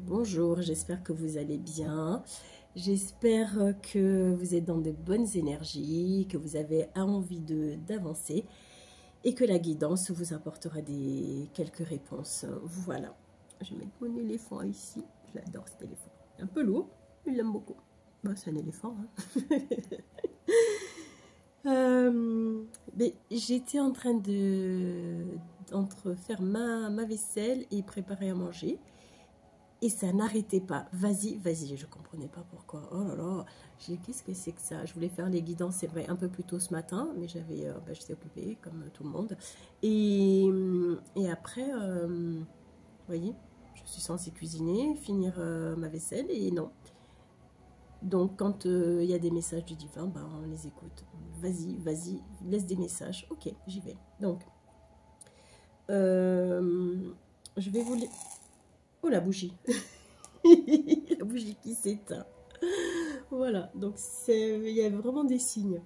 Bonjour, j'espère que vous allez bien. J'espère que vous êtes dans de bonnes énergies, que vous avez envie d'avancer et que la guidance vous apportera quelques réponses. Voilà. Je vais mettre mon éléphant ici. Je l'adore cet éléphant. Un peu lourd, mais je l'aime beaucoup. Bah, c'est un éléphant. Mais j'étais en train d'entre faire ma vaisselle et préparer à manger. Et ça n'arrêtait pas. Vas-y, vas-y. Je ne comprenais pas pourquoi. Oh là là. J'ai dit, qu'est-ce que c'est que ça? Je voulais faire les guidances, c'est vrai, un peu plus tôt ce matin. Mais j'étais occupée, comme tout le monde. Et après, vous voyez, je suis censée cuisiner, finir ma vaisselle. Et non. Donc, quand il y a des messages du divin, ben, on les écoute. Vas-y, vas-y, laisse des messages. Ok, j'y vais. Donc, je vais vous les... Oh, la bougie. La bougie qui s'éteint. Voilà, donc il y a vraiment des signes.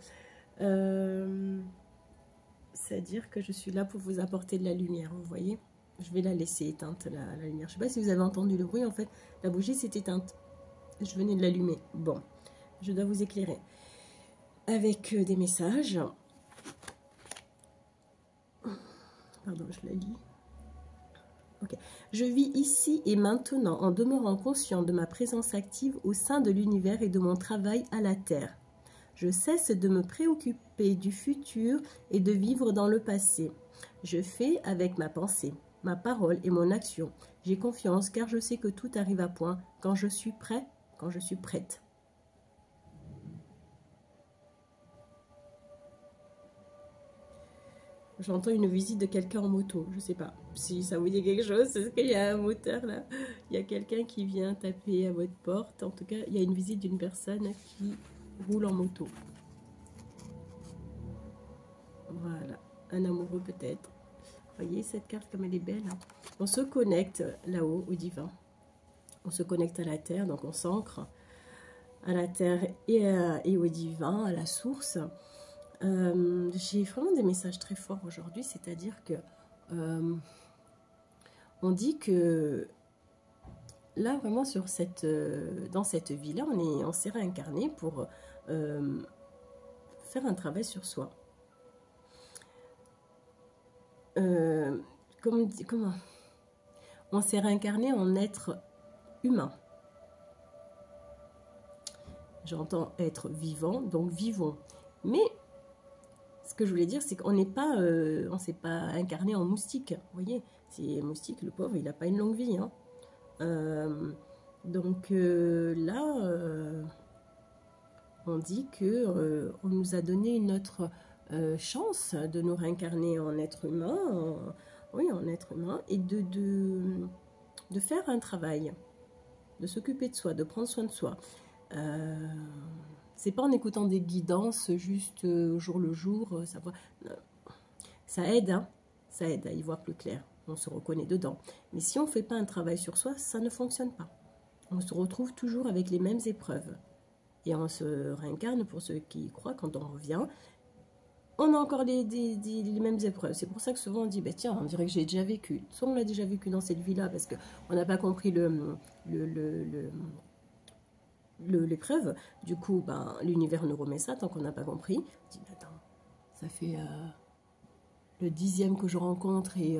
C'est-à-dire que je suis là pour vous apporter de la lumière, vous voyez. Je vais la laisser éteinte, la lumière. Je ne sais pas si vous avez entendu le bruit, en fait. La bougie s'est éteinte. Je venais de l'allumer. Bon, je dois vous éclairer. Avec des messages. Pardon, je la lis. Okay. Je vis ici et maintenant en demeurant conscient de ma présence active au sein de l'univers et de mon travail à la Terre. Je cesse de me préoccuper du futur et de vivre dans le passé. Je fais avec ma pensée, ma parole et mon action. J'ai confiance car je sais que tout arrive à point quand je suis prêt, quand je suis prête. J'entends une visite de quelqu'un en moto. Je ne sais pas si ça vous dit quelque chose. Est-ce qu'il y a un moteur là? Il y a quelqu'un qui vient taper à votre porte. En tout cas, il y a une visite d'une personne qui roule en moto. Voilà. Un amoureux peut-être. Voyez cette carte comme elle est belle. Hein. On se connecte là-haut au divin. On se connecte à la terre. Donc on s'ancre à la terre et au divin, à la source. J'ai vraiment des messages très forts aujourd'hui, c'est-à-dire que on dit que là vraiment dans cette vie-là, on s'est réincarné pour faire un travail sur soi. Comment on s'est réincarné en être humain. J'entends être vivant, donc vivons. Mais ce que je voulais dire, c'est qu'on n'est pas, on s'est pas incarné en moustique. Vous voyez, c'est moustique, le pauvre, il n'a pas une longue vie. Hein. Donc là, on dit que on nous a donné une autre chance de nous réincarner en être humain, en être humain, et de faire un travail, de s'occuper de soi, de prendre soin de soi. C'est pas en écoutant des guidances juste jour le jour, ça aide, hein, ça aide à y voir plus clair, on se reconnaît dedans. Mais si on ne fait pas un travail sur soi, ça ne fonctionne pas. On se retrouve toujours avec les mêmes épreuves. Et on se réincarne, pour ceux qui y croient, quand on revient, on a encore les mêmes épreuves. C'est pour ça que souvent on dit, bah, tiens, on dirait que j'ai déjà vécu. Soit on l'a déjà vécu dans cette vie-là, parce qu'on n'a pas compris l'épreuve, du coup ben, l'univers nous remet ça tant qu'on n'a pas compris. Je dis, attends, ça fait le 10e que je rencontre et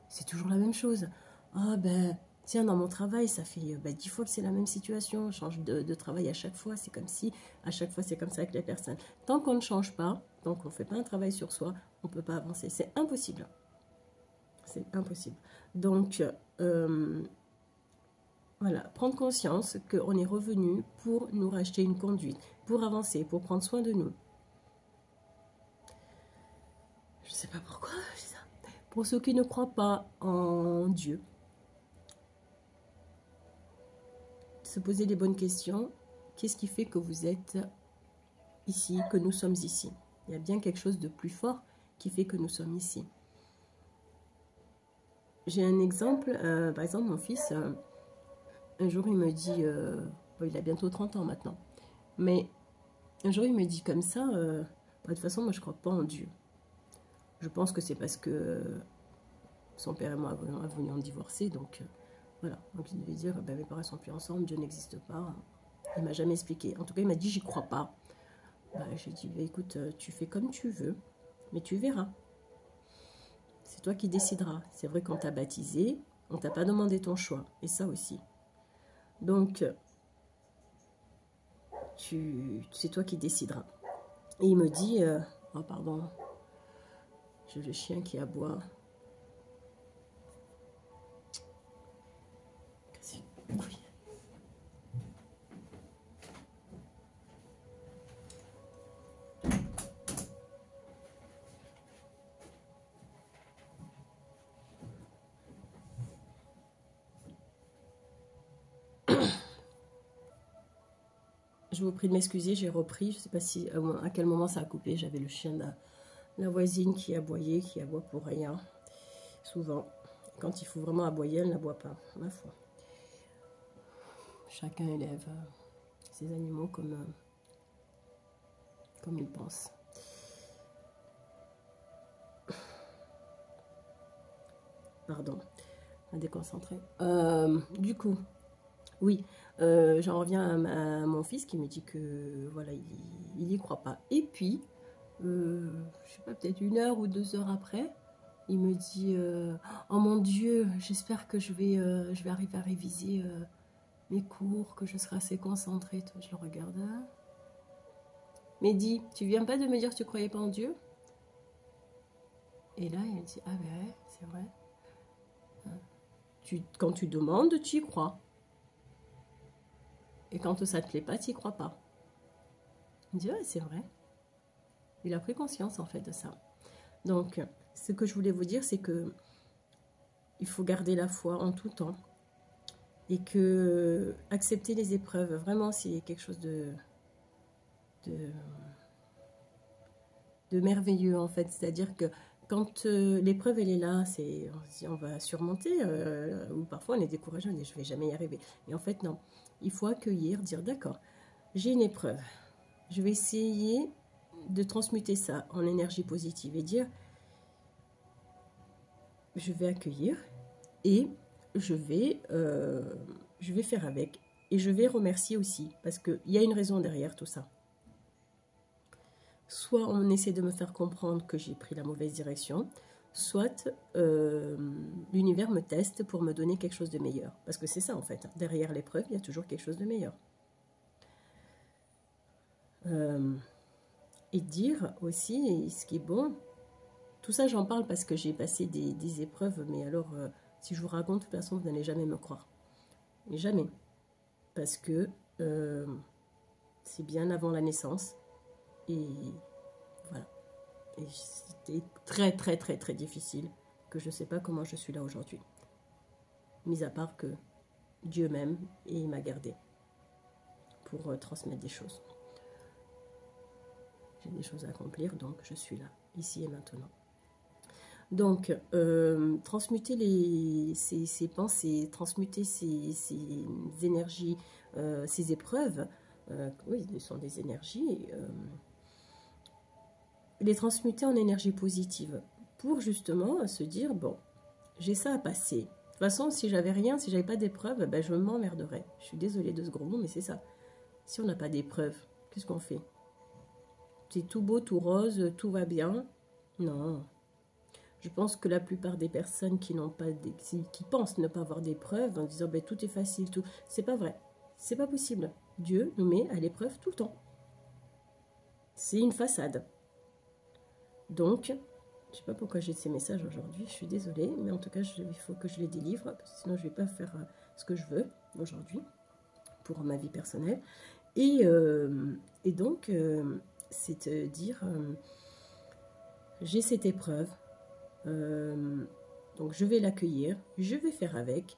c'est toujours la même chose. Ah ben tiens, dans mon travail, ça fait 10 fois que c'est la même situation, je change de travail à chaque fois, c'est comme si à chaque fois c'est comme ça avec les personnes. Tant qu'on ne change pas, tant qu'on ne fait pas un travail sur soi, on ne peut pas avancer, c'est impossible. C'est impossible. Donc voilà, prendre conscience qu'on est revenu pour nous racheter une conduite, pour avancer, pour prendre soin de nous. Je ne sais pas pourquoi je dis ça. Pour ceux qui ne croient pas en Dieu, se poser les bonnes questions. Qu'est-ce qui fait que vous êtes ici, que nous sommes ici? Il y a bien quelque chose de plus fort qui fait que nous sommes ici. J'ai un exemple, par exemple mon fils... un jour, il me dit, bon, il a bientôt 30 ans maintenant, mais un jour, il me dit comme ça, de toute façon, moi, je ne crois pas en Dieu. Je pense que c'est parce que son père et moi avons voulu en divorcer, donc Voilà, donc il devait dire, ben, mes parents sont plus ensemble, Dieu n'existe pas. Il m'a jamais expliqué. En tout cas, il m'a dit, j'y crois pas. Ben, j'ai dit, ben, écoute, tu fais comme tu veux, mais tu verras. C'est toi qui décideras. C'est vrai qu'on t'a baptisé, on t'a pas demandé ton choix. Et ça aussi. Donc, c'est toi qui décideras. Et il me dit, oh pardon, j'ai le chien qui aboie. Oui. Je vous prie de m'excuser, j'ai repris. Je ne sais pas si à quel moment ça a coupé. J'avais le chien de la voisine qui aboyait, qui aboie pour rien. Souvent, quand il faut vraiment aboyer, elle n'aboie pas, ma foi. Chacun élève ses animaux comme il pense. Pardon, à déconcentrer. Du coup, oui, j'en reviens à mon fils qui me dit que voilà, il y croit pas. Et puis, je sais pas, peut-être 1 heure ou 2 heures après, il me dit oh mon Dieu, j'espère que je vais arriver à réviser mes cours, que je serai assez concentrée. Je le regarde. Mais dis, tu viens pas de me dire que tu croyais pas en Dieu? Et là, il me dit ah ben ouais, c'est vrai. Quand tu demandes, tu y crois. Et quand ça te plaît pas, tu y crois pas. Il me dit ouais, c'est vrai. Il a pris conscience en fait de ça. Donc, ce que je voulais vous dire, c'est que il faut garder la foi en tout temps. Et que accepter les épreuves, vraiment, c'est quelque chose de merveilleux en fait. C'est-à-dire que quand l'épreuve elle est là, on va surmonter, ou parfois on est découragé, on dit je vais jamais y arriver. Et en fait non, il faut accueillir, dire d'accord, j'ai une épreuve, je vais essayer de transmuter ça en énergie positive et dire je vais accueillir et je vais faire avec et je vais remercier aussi parce qu'il y a une raison derrière tout ça. Soit on essaie de me faire comprendre que j'ai pris la mauvaise direction, soit l'univers me teste pour me donner quelque chose de meilleur. Parce que c'est ça en fait, derrière l'épreuve, il y a toujours quelque chose de meilleur. Et dire aussi, ce qui est bon, tout ça j'en parle parce que j'ai passé des épreuves, mais alors si je vous raconte, de toute façon vous n'allez jamais me croire. Mais jamais. Parce que c'est bien avant la naissance. Et voilà. Et c'était très, très, très, très difficile, que je ne sais pas comment je suis là aujourd'hui. Mis à part que Dieu m'aime et il m'a gardé pour transmettre des choses. J'ai des choses à accomplir, donc je suis là, ici et maintenant. Donc, transmuter ces pensées, transmuter ces énergies, ces épreuves, oui, ce sont des énergies... les transmuter en énergie positive pour justement se dire bon, j'ai ça à passer. De toute façon, si j'avais rien, si j'avais pas d'épreuve, ben je m'emmerderais. Je suis désolée de ce gros mot, mais c'est ça. Si on n'a pas d'épreuve, qu'est-ce qu'on fait? C'est tout beau, tout rose, tout va bien? Non. Je pense que la plupart des personnes qui pensent ne pas avoir d'épreuve en disant ben tout est facile, tout, c'est pas vrai. C'est pas possible. Dieu nous met à l'épreuve tout le temps. C'est une façade. Donc, je ne sais pas pourquoi j'ai ces messages aujourd'hui, je suis désolée, mais en tout cas, il faut que je les délivre, parce que sinon je ne vais pas faire ce que je veux aujourd'hui, pour ma vie personnelle. Et donc, c'est de dire, j'ai cette épreuve, donc je vais l'accueillir, je vais faire avec,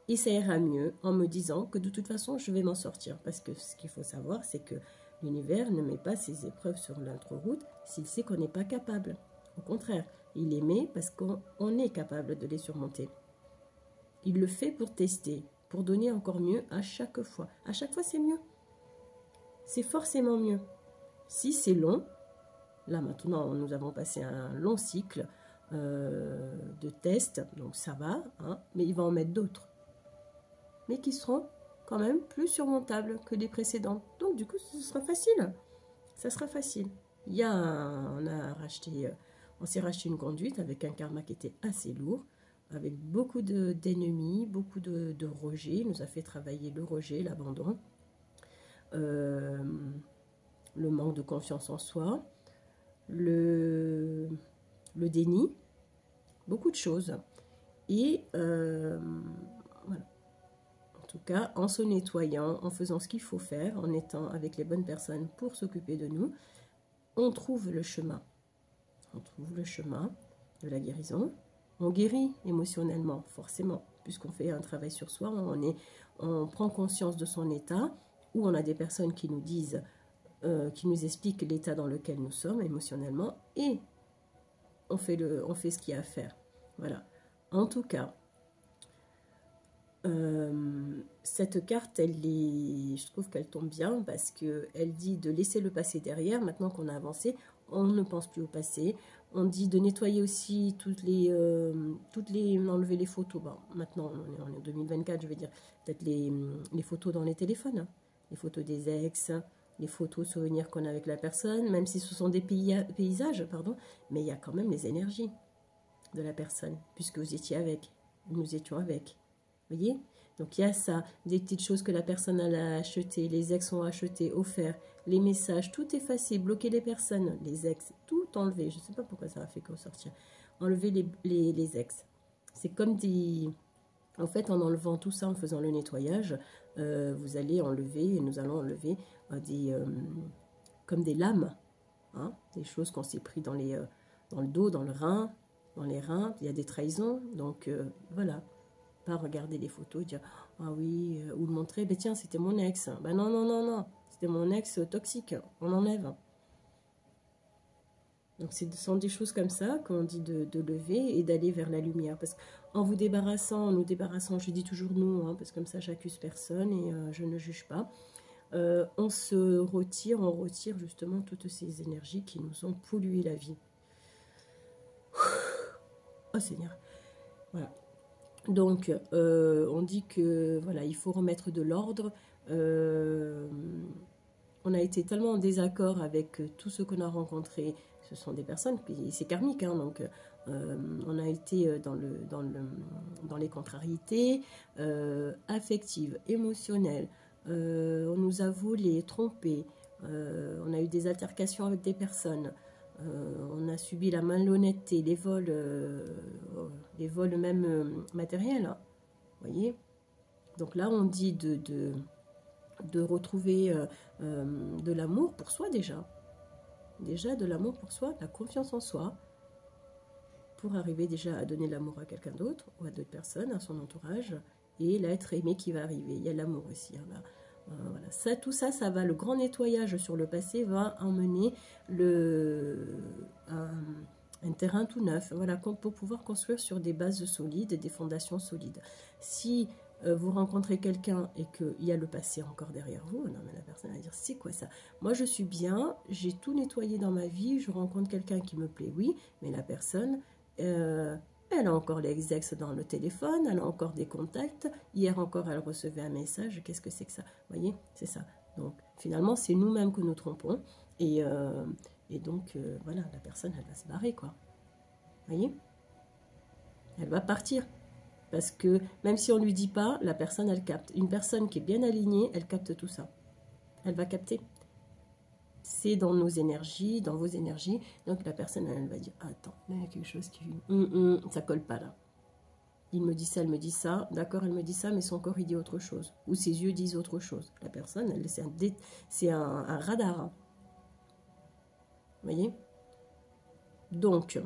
et ça ira mieux en me disant que de toute façon, je vais m'en sortir. Parce que ce qu'il faut savoir, c'est que l'univers ne met pas ses épreuves sur notre route s'il sait qu'on n'est pas capable. Au contraire, il les met parce qu'on est capable de les surmonter. Il le fait pour tester, pour donner encore mieux à chaque fois. À chaque fois, c'est mieux. C'est forcément mieux. Si c'est long, là maintenant, nous avons passé un long cycle de test, donc ça va, hein, mais il va en mettre d'autres, mais qui seront quand même plus surmontables que les précédentes. Donc du coup, ce sera facile, ça sera facile. On s'est racheté une conduite avec un karma qui était assez lourd, avec beaucoup d'ennemis, beaucoup de rejets. Il nous a fait travailler le rejet, l'abandon, le manque de confiance en soi, le déni, beaucoup de choses. Et voilà. En tout cas, en se nettoyant, en faisant ce qu'il faut faire, en étant avec les bonnes personnes pour s'occuper de nous, on trouve le chemin. On trouve le chemin de la guérison. On guérit émotionnellement, forcément, puisqu'on fait un travail sur soi, on prend conscience de son état, ou on a des personnes qui nous disent, qui nous expliquent l'état dans lequel nous sommes émotionnellement, et on fait ce qu'il y a à faire. Voilà. En tout cas, cette carte, je trouve qu'elle tombe bien parce qu'elle dit de laisser le passé derrière. Maintenant qu'on a avancé, on ne pense plus au passé. On dit de nettoyer aussi enlever les photos. Bon, maintenant, on est en 2024, je veux dire, peut-être les photos dans les téléphones, hein. Les photos des ex, les photos souvenirs qu'on a avec la personne, même si ce sont des paysages, pardon, mais il y a quand même les énergies de la personne, puisque vous étiez avec, nous étions avec. Vous voyez? Donc il y a ça, des petites choses que la personne a achetées, les ex ont acheté, offert, les messages, tout effacé, bloquer les personnes, les ex, tout enlevé. Je ne sais pas pourquoi ça a fait ressortir. Enlever les ex. C'est comme des... En fait, en enlevant tout ça, en faisant le nettoyage, vous allez enlever, et nous allons enlever comme des lames, hein, des choses qu'on s'est pris dans le dos, dans les reins, il y a des trahisons, donc voilà. Pas regarder les photos, dire ah oui, ou le montrer, ben tiens, c'était mon ex. Ben non, non, non, non, c'était mon ex toxique, on enlève. Donc ce sont des choses comme ça qu'on dit de lever et d'aller vers la lumière. Parce qu'en vous débarrassant, nous débarrassant, je dis toujours nous, hein, parce que comme ça j'accuse personne et je ne juge pas. On retire justement toutes ces énergies qui nous ont pollué la vie. Oh Seigneur. Voilà. Donc, on dit que voilà, il faut remettre de l'ordre. On a été tellement en désaccord avec tout ce qu'on a rencontré. Ce sont des personnes, c'est karmique, hein, donc on a été dans les contrariétés affectives, émotionnelles. On nous a volé, trompé. On a eu des altercations avec des personnes. On a subi la malhonnêteté, les vols même matériels, hein, voyez. Donc là, on dit de retrouver de l'amour pour soi déjà de l'amour pour soi, de la confiance en soi, pour arriver déjà à donner l'amour à quelqu'un d'autre ou à d'autres personnes, à son entourage, et l'être aimé qui va arriver. Il y a l'amour aussi, hein, là. Voilà. Tout ça, ça va, le grand nettoyage sur le passé va emmener un terrain tout neuf, voilà, pour pouvoir construire sur des bases solides, des fondations solides. Si vous rencontrez quelqu'un et qu'il y a le passé encore derrière vous, non mais la personne va dire c'est quoi ça? Moi je suis bien, j'ai tout nettoyé dans ma vie, je rencontre quelqu'un qui me plaît, oui, mais la personne... elle a encore les ex dans le téléphone, elle a encore des contacts. Hier encore, elle recevait un message. Qu'est-ce que c'est que ça? Vous voyez, c'est ça. Donc, finalement, c'est nous-mêmes que nous trompons. Et donc, voilà, la personne, elle va se barrer, quoi. Vous voyez? Elle va partir. Parce que même si on ne lui dit pas, la personne, elle capte. Une personne qui est bien alignée, elle capte tout ça. Elle va capter. C'est dans nos énergies, dans vos énergies. Donc la personne, elle va dire, attends, là, il y a quelque chose qui... ça colle pas là. Il me dit ça, elle me dit ça. D'accord, elle me dit ça, mais son corps, il dit autre chose. Ou ses yeux disent autre chose. La personne, c'est un radar. Hein. Vous voyez? Donc,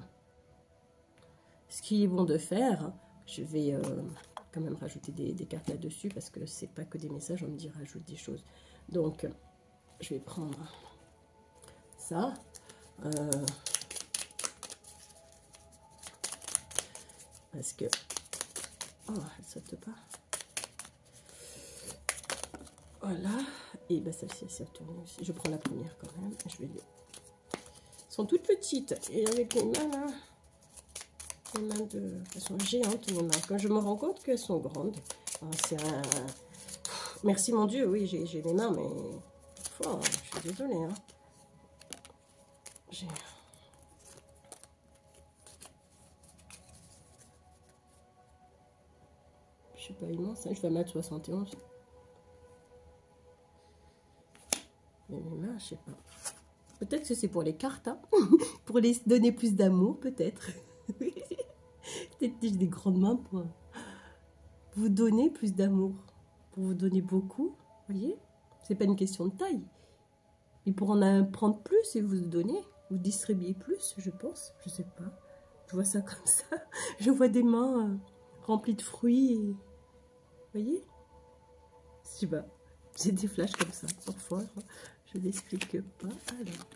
ce qu'il est bon de faire, je vais quand même rajouter des cartes là-dessus, parce que c'est pas que des messages, on me dit rajoute des choses. Donc, je vais prendre... ça, parce que oh, elle saute pas, voilà, et ben celle-ci elle s'est retournée aussi. Je prends la première quand même, je vais les... elles sont toutes petites et avec les mains là, Les mains elles sont géantes, les mains. Quand je me rends compte qu'elles sont grandes, c'est un... Merci mon Dieu, oui, j'ai les mains, mais... Parfois, je suis désolée. Hein. Je suis pas immense, hein. Je fais 1m71. Mais mes mains, je sais pas. Peut-être que c'est pour les cartes, hein. Pour les donner plus d'amour, peut-être. Peut-être que j'ai des grandes mains pour vous donner plus d'amour. Pour vous donner beaucoup, vous voyez. C'est pas une question de taille. Et pour en prendre plus et vous donner, vous distribuer plus, je pense. Je sais pas. Je vois ça comme ça. Je vois des mains remplies de fruits. Et... Vous voyez? Je sais pas. J'ai des flashs comme ça. Parfois, je n'explique pas. Alors,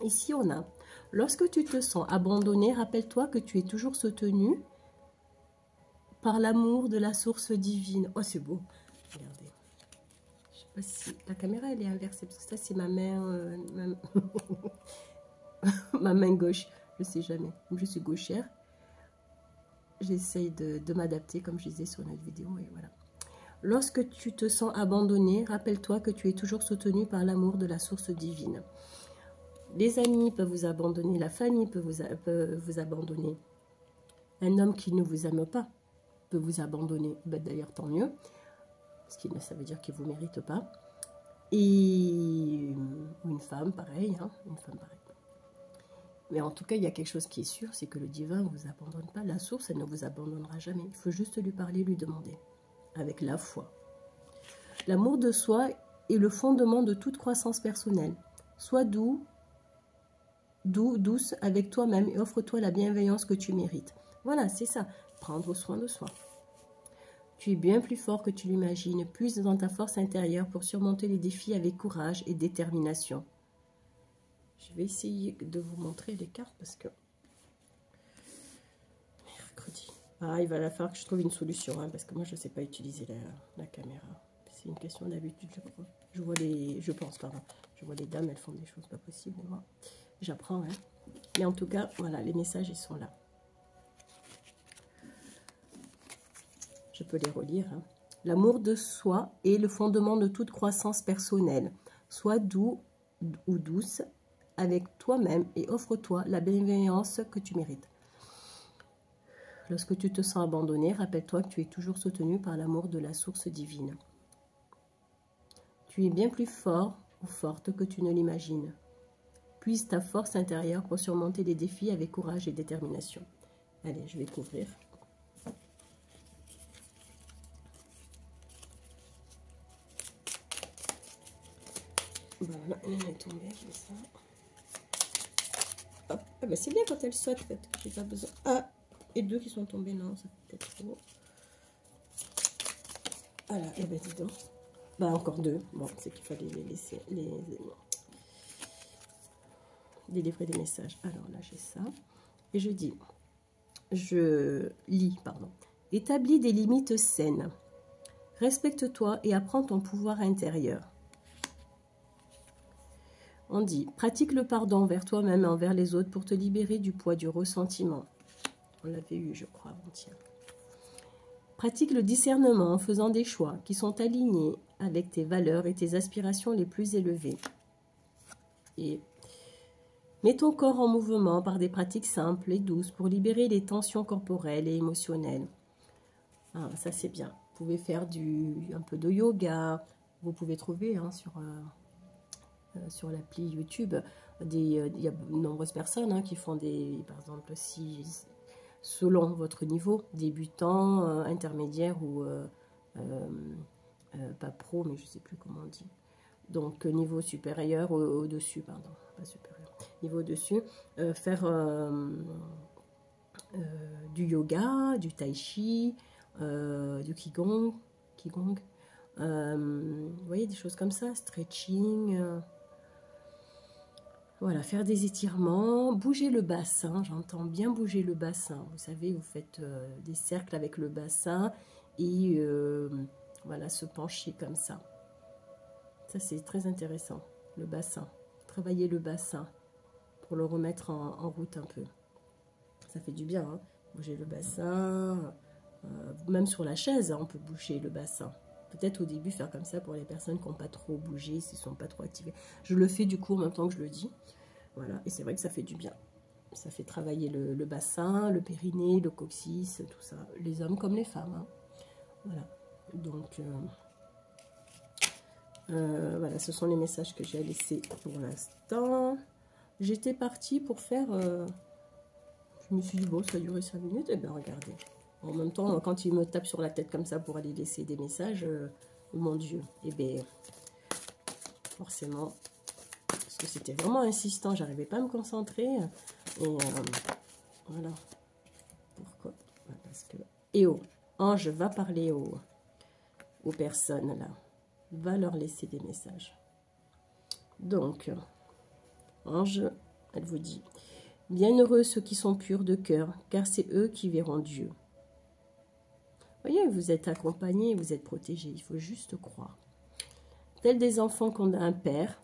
ici, on a... Lorsque tu te sens abandonné, rappelle-toi que tu es toujours soutenu par l'amour de la source divine. Oh, c'est beau. Regardez. Je sais pas si... La caméra, elle est inversée. Parce que ça, c'est ma main... ma main gauche. Je sais jamais. Je suis gauchère. J'essaye de m'adapter, comme je disais sur notre vidéo. Et voilà. Lorsque tu te sens abandonné, rappelle-toi que tu es toujours soutenu par l'amour de la source divine. Les amis peuvent vous abandonner, la famille peut vous abandonner. Un homme qui ne vous aime pas peut vous abandonner. Ben, d'ailleurs, tant mieux, parce que ça veut dire qu'il ne vous mérite pas. Et une femme, pareil, hein, une femme, pareil. Mais en tout cas, il y a quelque chose qui est sûr, c'est que le divin ne vous abandonne pas. La source, elle ne vous abandonnera jamais. Il faut juste lui parler, lui demander, avec la foi. L'amour de soi est le fondement de toute croissance personnelle. Sois douce avec toi-même et offre-toi la bienveillance que tu mérites. Voilà, c'est ça, prendre soin de soi. Tu es bien plus fort que tu l'imagines, puise dans ta force intérieure pour surmonter les défis avec courage et détermination. Je vais essayer de vous montrer les cartes parce que... Mercredi. Ah, il va falloir que je trouve une solution, hein, parce que moi, je ne sais pas utiliser la caméra. C'est une question d'habitude, je crois. Je vois je vois les dames, elles font des choses pas possibles. Moi, j'apprends, hein. Mais en tout cas, voilà, les messages, ils sont là. Je peux les relire. Hein. L'amour de soi est le fondement de toute croissance personnelle. Sois doux ou douce avec toi-même et offre-toi la bienveillance que tu mérites. Lorsque tu te sens abandonné, rappelle-toi que tu es toujours soutenu par l'amour de la source divine. Tu es bien plus fort ou forte que tu ne l'imagines. Puise ta force intérieure pour surmonter les défis avec courage et détermination. Allez, je vais couvrir. Voilà, elle est tombée comme ça. Hop. Ah bah c'est bien quand elle saute, en fait. J'ai pas besoin. Ah, et deux qui sont tombés, non, ça fait peut-être trop. Voilà, et ben dis donc. Bah encore deux. Bon, c'est qu'il fallait les laisser, délivrer des messages. Alors là, j'ai ça. Et je lis, pardon. Établis des limites saines. Respecte-toi et apprends ton pouvoir intérieur. On dit, pratique le pardon envers toi-même et envers les autres pour te libérer du poids du ressentiment. On l'avait eu, je crois, avant-hier. Pratique le discernement en faisant des choix qui sont alignés avec tes valeurs et tes aspirations les plus élevées. Et mets ton corps en mouvement par des pratiques simples et douces pour libérer les tensions corporelles et émotionnelles. Ah, ça, c'est bien. Vous pouvez faire un peu de yoga. Vous pouvez trouver sur l'appli YouTube, il y a de nombreuses personnes qui font par exemple, selon votre niveau, débutant, intermédiaire ou pas pro, mais je ne sais plus comment on dit. Donc niveau supérieur, au-dessus, pardon, pas supérieur, niveau au-dessus, faire du yoga, du tai chi, du qigong, vous voyez, des choses comme ça, stretching, voilà, faire des étirements, bouger le bassin, j'entends bien bouger le bassin. Vous savez, vous faites des cercles avec le bassin et voilà, se pencher comme ça. Ça, c'est très intéressant, le bassin. Travailler le bassin pour le remettre en route un peu. Ça fait du bien, hein. Bouger le bassin, même sur la chaise, hein, on peut bouger le bassin. Peut-être au début faire comme ça pour les personnes qui n'ont pas trop bougé, s'ils ne sont pas trop activés. Je le fais du coup en même temps que je le dis. Voilà, et c'est vrai que ça fait du bien. Ça fait travailler le bassin, le périnée, le coccyx, tout ça. Les hommes comme les femmes. Hein. Voilà. Donc, voilà, ce sont les messages que j'ai laissés pour l'instant. J'étais partie pour faire... je me suis dit, bon, ça a duré 5 minutes. Et bien, regardez. En même temps, quand il me tape sur la tête comme ça pour aller laisser des messages, oh mon Dieu, et bien, forcément, parce que c'était vraiment insistant, j'arrivais pas à me concentrer. Et voilà. Pourquoi? Parce que... Et oh, Ange va parler aux personnes là. Va leur laisser des messages. Donc, Ange, elle vous dit, bienheureux ceux qui sont purs de cœur, car c'est eux qui verront Dieu. Voyez, vous êtes accompagnés, vous êtes protégés, il faut juste croire. Tels des enfants qu'on a un père,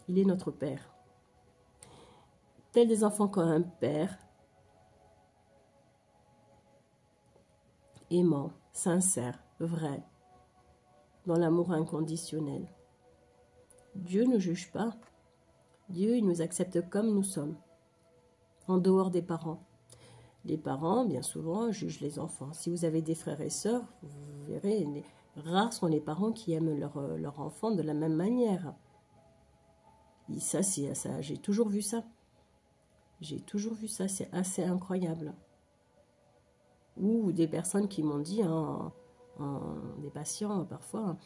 il est notre père. Tels des enfants qu'on a un père, aimant, sincère, vrai, dans l'amour inconditionnel. Dieu ne juge pas. Dieu, il nous accepte comme nous sommes, en dehors des parents. Les parents, bien souvent, jugent les enfants. Si vous avez des frères et sœurs, vous verrez, rares sont les parents qui aiment leur enfant de la même manière. Et ça, j'ai toujours vu ça. J'ai toujours vu ça, c'est assez incroyable. Ou des personnes qui m'ont dit, des patients parfois,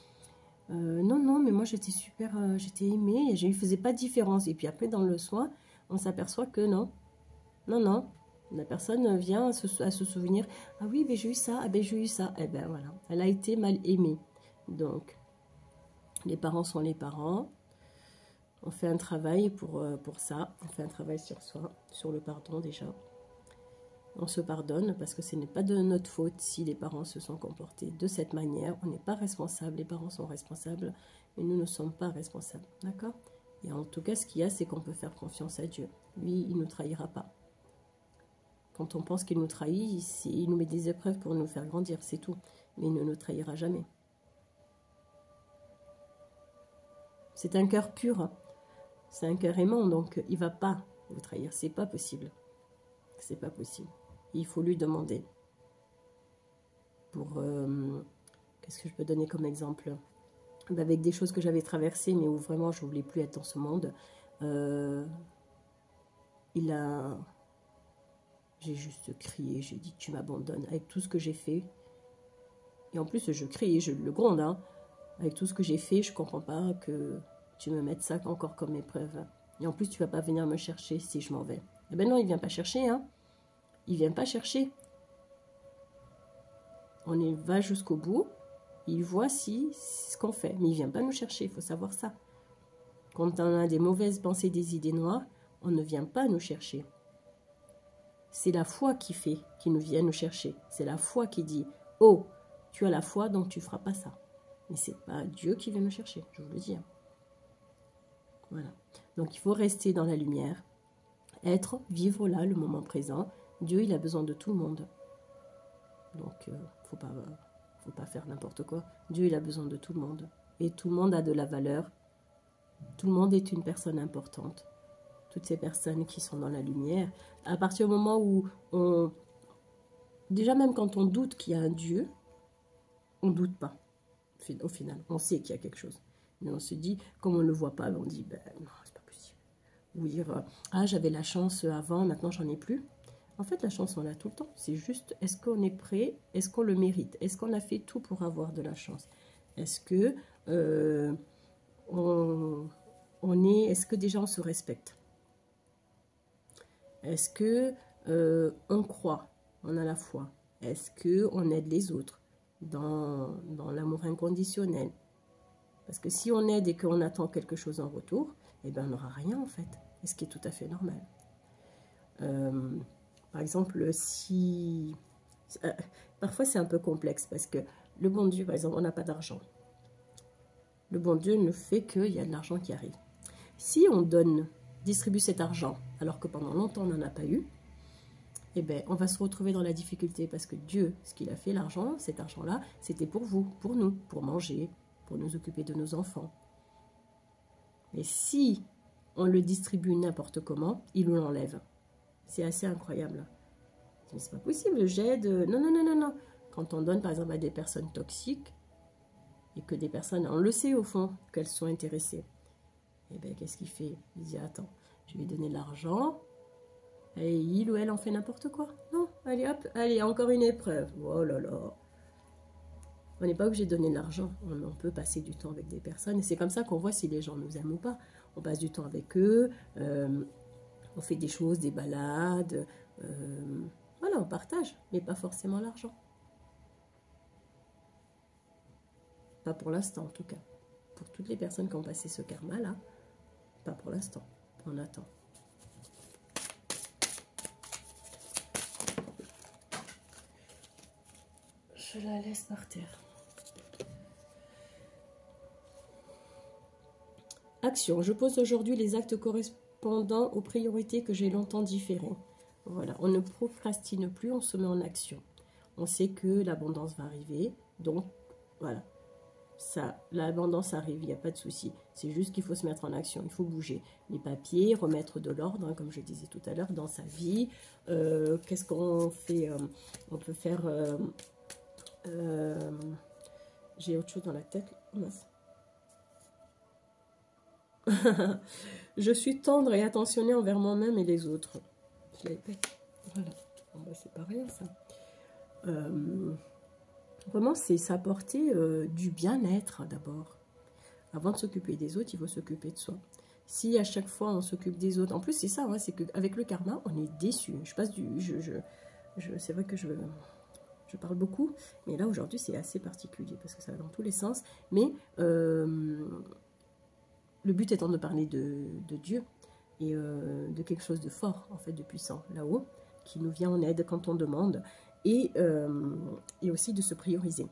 non, mais moi j'étais super, j'étais aimée, et je ne faisais pas de différence. Et puis après, dans le soin, on s'aperçoit que non. Non. La personne vient à se souvenir, ah oui, ben j'ai eu ça, ah ben j'ai eu ça. Eh ben voilà, elle a été mal aimée. Donc, les parents sont les parents. On fait un travail pour ça. On fait un travail sur soi, sur le pardon déjà. On se pardonne parce que ce n'est pas de notre faute si les parents se sont comportés de cette manière. On n'est pas responsable, les parents sont responsables, mais nous ne sommes pas responsables. D'accord? Et en tout cas, ce qu'il y a, c'est qu'on peut faire confiance à Dieu. Lui, il ne nous trahira pas. Quand on pense qu'il nous trahit, il nous met des épreuves pour nous faire grandir, c'est tout. Mais il ne nous trahira jamais. C'est un cœur pur, c'est un cœur aimant, donc il ne va pas vous trahir. C'est pas possible. C'est pas possible. Il faut lui demander. Pour qu'est-ce que je peux donner comme exemple? Avec des choses que j'avais traversées, mais où vraiment je ne voulais plus être dans ce monde. J'ai juste crié, j'ai dit tu m'abandonnes avec tout ce que j'ai fait. Et en plus je crie, je le gronde, hein. Avec tout ce que j'ai fait, je comprends pas que tu me mettes ça encore comme épreuve. Et en plus tu vas pas venir me chercher si je m'en vais. Eh ben non, il vient pas chercher, hein. Il vient pas chercher. On y va jusqu'au bout. Il voit ce qu'on fait, mais il vient pas nous chercher. Il faut savoir ça. Quand on a des mauvaises pensées, des idées noires, on ne vient pas nous chercher. C'est la foi qui fait, qui nous vient nous chercher. C'est la foi qui dit, oh, tu as la foi, donc tu ne feras pas ça. Mais ce n'est pas Dieu qui vient nous chercher, je vous le dis. Voilà. Donc il faut rester dans la lumière, vivre là, le moment présent. Dieu, il a besoin de tout le monde. Donc, faut pas faire n'importe quoi. Dieu, il a besoin de tout le monde. Et tout le monde a de la valeur. Tout le monde est une personne importante. Toutes ces personnes qui sont dans la lumière, à partir du moment où déjà même quand on doute qu'il y a un Dieu, on ne doute pas. Au final, on sait qu'il y a quelque chose. Mais on se dit, comme on ne le voit pas, on dit, ben non, c'est pas possible. Ou dire, ah, j'avais la chance avant, maintenant j'en ai plus. En fait, la chance, on l'a tout le temps. C'est juste, est-ce qu'on est prêt? Est-ce qu'on le mérite? Est-ce qu'on a fait tout pour avoir de la chance? Est-ce que est-ce que déjà on se respecte? Est-ce que on croit, on a la foi? Est-ce qu'on aide les autres dans l'amour inconditionnel? Parce que si on aide et qu'on attend quelque chose en retour, eh ben on n'aura rien en fait. Et ce qui est tout à fait normal. Par exemple, parfois c'est un peu complexe parce que le bon Dieu, par exemple, on n'a pas d'argent. Le bon Dieu ne fait qu'il y a de l'argent qui arrive. Si on distribue cet argent, alors que pendant longtemps on n'en a pas eu, eh bien, on va se retrouver dans la difficulté parce que Dieu, ce qu'il a fait, l'argent, cet argent-là, c'était pour vous, pour nous, pour manger, pour nous occuper de nos enfants. Mais si on le distribue n'importe comment, il nous l'enlève. C'est assez incroyable. Mais c'est pas possible, j'aide. Non, non, non, non, non. Quand on donne, par exemple, à des personnes toxiques, et que des personnes, on le sait au fond, qu'elles sont intéressées, eh bien, qu'est-ce qu'il fait? Il dit, attends, je vais lui donner de l'argent, et il ou elle en fait n'importe quoi. Non, allez hop, allez, encore une épreuve. Oh là là. On n'est pas obligé de donner de l'argent. On peut passer du temps avec des personnes. Et c'est comme ça qu'on voit si les gens nous aiment ou pas. On passe du temps avec eux. On fait des choses, des balades. Voilà, on partage. Mais pas forcément l'argent. Pas pour l'instant, en tout cas. Pour toutes les personnes qui ont passé ce karma-là, pas pour l'instant. On attend. Je la laisse par terre. Action. Je pose aujourd'hui les actes correspondant aux priorités que j'ai longtemps différées. Voilà, on ne procrastine plus, on se met en action. On sait que l'abondance va arriver, donc voilà. Ça, l'abondance arrive, il n'y a pas de souci. C'est juste qu'il faut se mettre en action, il faut bouger. Les papiers, remettre de l'ordre, hein, comme je disais tout à l'heure, dans sa vie. Qu'est-ce qu'on fait? On peut faire... j'ai autre chose dans la tête. Je suis tendre et attentionnée envers moi-même et les autres. Voilà. Bon, bah, c'est pas rien, ça. Vraiment, c'est s'apporter du bien-être d'abord. Avant de s'occuper des autres, il faut s'occuper de soi. Si à chaque fois on s'occupe des autres, en plus c'est ça, hein, c'est qu'avec le karma, on est déçu. Je passe du, c'est vrai que je parle beaucoup, mais là aujourd'hui c'est assez particulier parce que ça va dans tous les sens. Mais le but étant de parler de Dieu et de quelque chose de fort, en fait, de puissant là-haut, qui nous vient en aide quand on demande. Et aussi de se prioriser.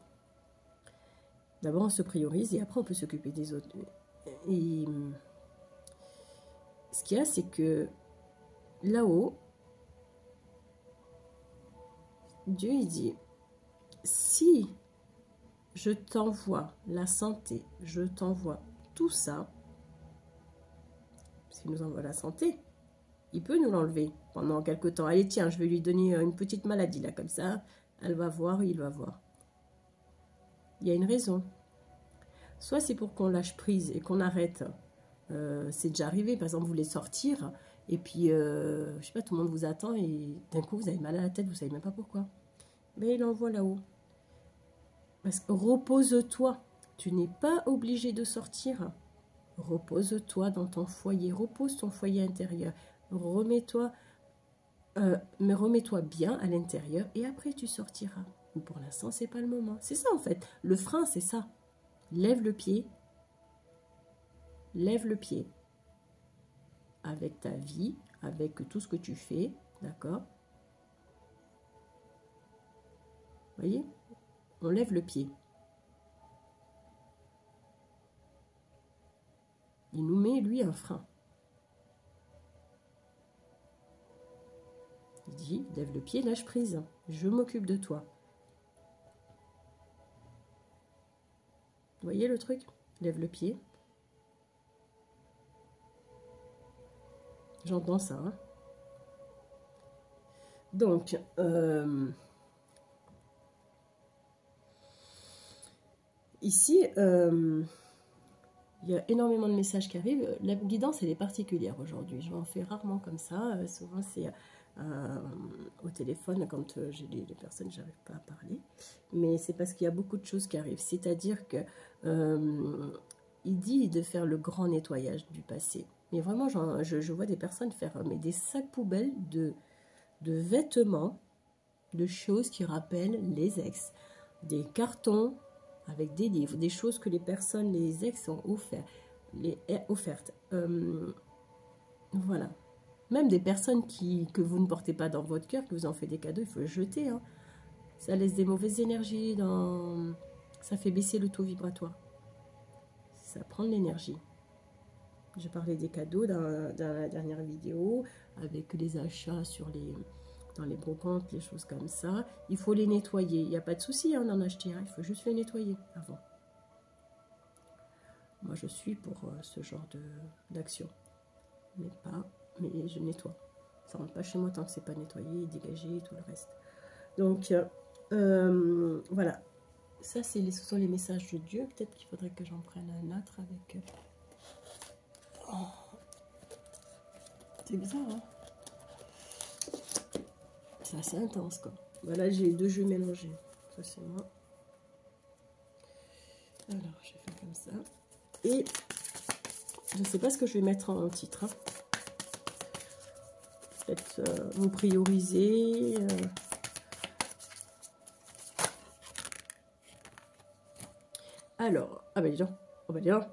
D'abord, on se priorise et après, on peut s'occuper des autres. Et ce qu'il y a, c'est que là-haut, Dieu, il dit, si je t'envoie la santé, je t'envoie tout ça, parce qu'il nous envoie la santé, il peut nous l'enlever pendant quelque temps. Allez, tiens, je vais lui donner une petite maladie, là, comme ça. Elle va voir, il va voir. Il y a une raison. Soit c'est pour qu'on lâche prise et qu'on arrête. C'est déjà arrivé, par exemple, vous voulez sortir, et puis, je sais pas, tout le monde vous attend, et d'un coup, vous avez mal à la tête, vous savez même pas pourquoi. Mais il envoie là-haut. Parce que repose-toi. Tu n'es pas obligé de sortir. Repose-toi dans ton foyer. Repose ton foyer intérieur. Remets-toi, mais remets-toi bien à l'intérieur et après tu sortiras. Mais pour l'instant, c'est pas le moment. C'est ça en fait. Le frein, c'est ça. Lève le pied. Lève le pied. Avec ta vie, avec tout ce que tu fais, d'accord? Voyez? On lève le pied. Il nous met, lui, un frein. Il dit, lève le pied, lâche prise. Je m'occupe de toi. Vous voyez le truc? Lève le pied. J'entends ça. Hein? Donc, ici, il y a énormément de messages qui arrivent. La guidance, elle est particulière aujourd'hui. Je m'en fais rarement comme ça. Souvent, c'est au téléphone quand j'ai les personnes, j'arrive pas à parler. Mais c'est parce qu'il y a beaucoup de choses qui arrivent. C'est-à-dire que il dit de faire le grand nettoyage du passé. Mais vraiment, je vois des personnes faire des sacs poubelles de vêtements, de choses qui rappellent les ex. Des cartons avec des livres, des choses que les personnes, les ex ont offertes. Voilà. Même des personnes que vous ne portez pas dans votre cœur, que vous en faites des cadeaux, il faut les jeter. Hein. Ça laisse des mauvaises énergies, ça fait baisser le taux vibratoire. Ça prend de l'énergie. Je parlais des cadeaux dans la dernière vidéo, avec les achats dans les brocantes, les choses comme ça. Il faut les nettoyer. Il n'y a pas de souci hein, d'en acheter. Hein. Il faut juste les nettoyer avant. Moi, je suis pour ce genre d'action. Mais je nettoie. Ça ne rentre pas chez moi tant que c'est pas nettoyé, dégagé et tout le reste. Donc, voilà. Ça, ce sont les messages de Dieu. Peut-être qu'il faudrait que j'en prenne un autre avec... Oh. C'est bizarre, hein? C'est assez intense, quoi. Voilà, j'ai 2 jeux mélangés. Ça, c'est moi. Alors, je vais faire comme ça. Et je ne sais pas ce que je vais mettre en titre. Hein. Peut-être vous prioriser. Alors, ah ben dis donc. Oh ben dis donc.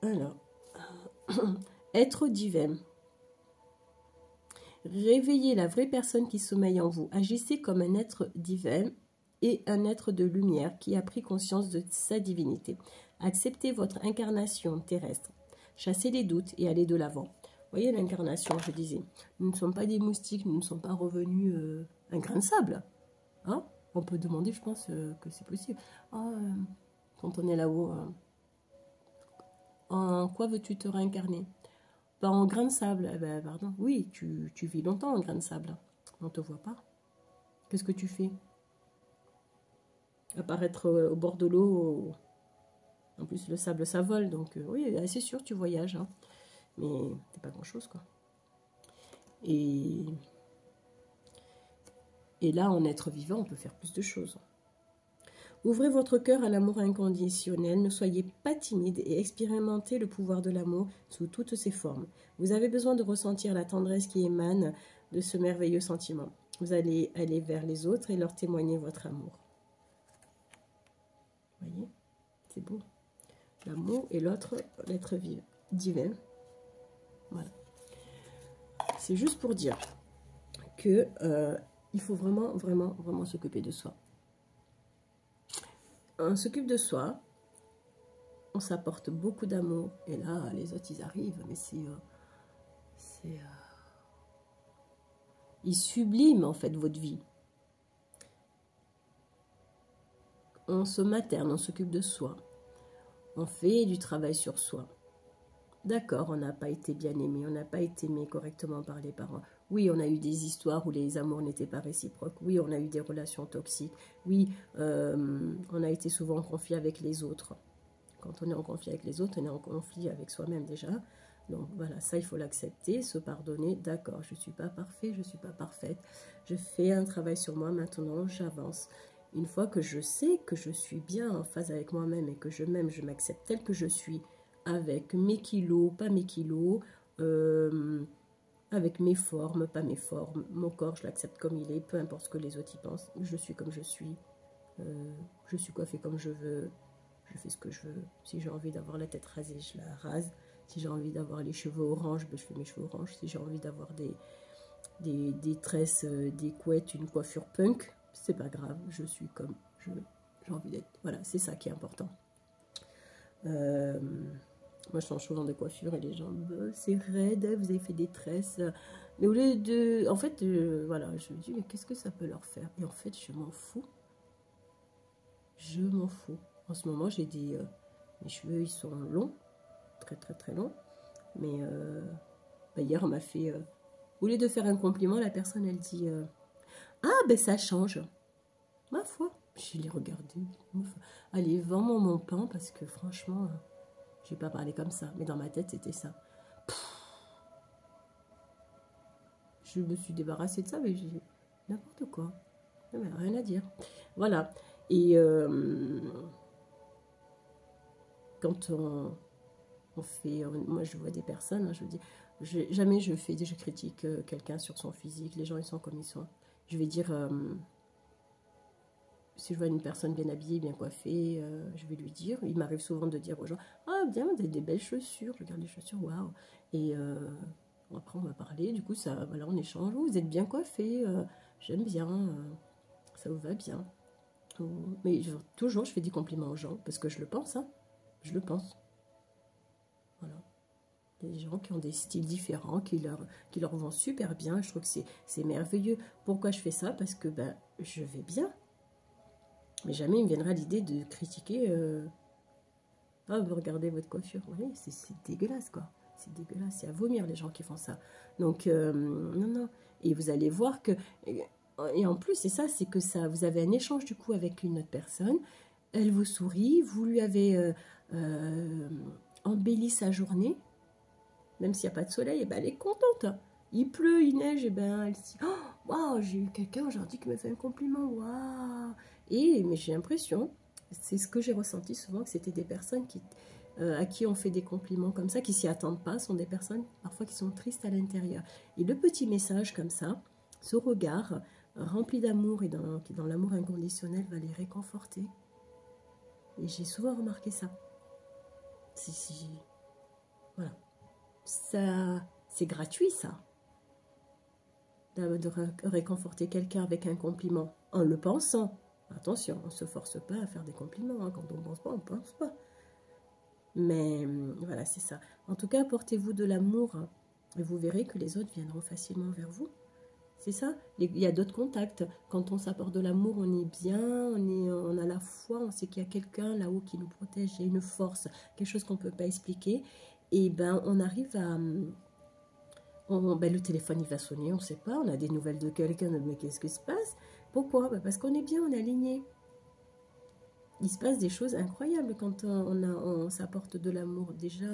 Alors, être divin. Réveillez la vraie personne qui sommeille en vous. Agissez comme un être divin et un être de lumière qui a pris conscience de sa divinité. Acceptez votre incarnation terrestre. Chassez les doutes et allez de l'avant. Vous voyez l'incarnation, je disais. Nous ne sommes pas des moustiques, nous ne sommes pas revenus un grain de sable. Hein? On peut demander, je pense, que c'est possible. Ah, quand on est là-haut, en quoi veux-tu te réincarner? Ben, en grain de sable. Eh ben, pardon. Oui, tu vis longtemps en grain de sable. On ne te voit pas. Qu'est-ce que tu fais? Apparaître au bord de l'eau. En plus, le sable, ça vole. Donc, oui, c'est sûr, tu voyages. Hein. Mais c'est pas grand-chose, quoi. Et là, en être vivant, on peut faire plus de choses. Ouvrez votre cœur à l'amour inconditionnel, ne soyez pas timide et expérimentez le pouvoir de l'amour sous toutes ses formes. Vous avez besoin de ressentir la tendresse qui émane de ce merveilleux sentiment. Vous allez aller vers les autres et leur témoigner votre amour. Vous voyez, c'est beau. L'amour et l'autre, l'être divin. Voilà. C'est juste pour dire que il faut vraiment, vraiment, vraiment s'occuper de soi. On s'occupe de soi, on s'apporte beaucoup d'amour, et là, les autres, ils arrivent, mais ils subliment, en fait, votre vie. On se materne, on s'occupe de soi, on fait du travail sur soi. D'accord, on n'a pas été bien aimé, on n'a pas été aimé correctement par les parents. Oui, on a eu des histoires où les amours n'étaient pas réciproques. Oui, on a eu des relations toxiques. Oui, on a été souvent en conflit avec les autres. Quand on est en conflit avec les autres, on est en conflit avec soi-même déjà. Donc voilà, ça, il faut l'accepter, se pardonner. D'accord, je ne suis pas parfait, je ne suis pas parfaite. Je fais un travail sur moi maintenant, j'avance. Une fois que je sais que je suis bien en phase avec moi-même et que je m'aime, je m'accepte tel que je suis, avec mes kilos, pas mes kilos, avec mes formes, pas mes formes. Mon corps, je l'accepte comme il est, peu importe ce que les autres y pensent. Je suis comme je suis. Je suis coiffée comme je veux. Je fais ce que je veux. Si j'ai envie d'avoir la tête rasée, je la rase. Si j'ai envie d'avoir les cheveux orange, ben je fais mes cheveux orange. Si j'ai envie d'avoir des tresses, des couettes, une coiffure punk, c'est pas grave. Je suis comme j'ai envie d'être. Voilà, c'est ça qui est important. Moi, je change souvent de coiffure et les gens, c'est raide, vous avez fait des tresses. Mais au lieu de... En fait, voilà, je me dis, mais qu'est-ce que ça peut leur faire? Et en fait, je m'en fous. Je m'en fous. En ce moment, j'ai des... mes cheveux, ils sont longs. Très, très, très longs. Mais bah, hier, on m'a fait... au lieu de faire un compliment, la personne, elle dit... ah, ben ça change. Ma foi. Je l'ai regardé. Allez, vends-moi mon pain parce que franchement... je vais pas parler comme ça, mais dans ma tête, c'était ça. Je me suis débarrassée de ça, mais j'ai n'importe quoi. Rien à dire. Voilà. Et quand on fait... moi, je vois des personnes, hein, je dis... jamais je critique quelqu'un sur son physique. Les gens, ils sont comme ils sont. Je vais dire... si je vois une personne bien habillée, bien coiffée, je vais lui dire. Il m'arrive souvent de dire aux gens, ah bien, vous avez des belles chaussures, regarde les chaussures, waouh. Et après on va parler, du coup ça, voilà, on échange. Vous êtes bien coiffée, j'aime bien, ça vous va bien. Mais toujours je fais des compliments aux gens parce que je le pense, hein, je le pense. Voilà. Des gens qui ont des styles différents, qui leur vont super bien. Je trouve que c'est merveilleux. Pourquoi je fais ça? Parce que ben, je vais bien. Mais jamais il me viendra l'idée de critiquer. Ah, vous regardez votre coiffure. Oui, c'est dégueulasse, quoi. C'est dégueulasse. C'est à vomir, les gens qui font ça. Donc, non, non. Et vous allez voir que... Et en plus, c'est ça, c'est que ça, vous avez un échange, du coup, avec une autre personne. Elle vous sourit. Vous lui avez embelli sa journée. Même s'il n'y a pas de soleil, eh ben, elle est contente. Il pleut, il neige, et ben, elle se dit, oh, waouh, j'ai eu quelqu'un aujourd'hui qui m'a fait un compliment. Waouh. Mais j'ai l'impression... C'est ce que j'ai ressenti souvent, que c'était des personnes à qui on fait des compliments comme ça, qui s'y attendent pas, sont des personnes parfois qui sont tristes à l'intérieur. Et le petit message comme ça, ce regard rempli d'amour et qui dans l'amour inconditionnel va les réconforter. Et j'ai souvent remarqué ça. Voilà. C'est gratuit, ça. De réconforter quelqu'un avec un compliment, en le pensant. Attention, on ne se force pas à faire des compliments. Hein. Quand on ne pense pas, on ne pense pas. Mais voilà, c'est ça. En tout cas, apportez-vous de l'amour et vous verrez que les autres viendront facilement vers vous. C'est ça. Il y a d'autres contacts. Quand on s'apporte de l'amour, on est bien, on a la foi, on sait qu'il y a quelqu'un là-haut qui nous protège, il y a une force, quelque chose qu'on ne peut pas expliquer. Et ben, on arrive à... ben, le téléphone, il va sonner, on ne sait pas. On a des nouvelles de quelqu'un, mais qu'est-ce qui se passe? Pourquoi? Parce qu'on est bien, on est aligné. Il se passe des choses incroyables quand on s'apporte de l'amour. Déjà,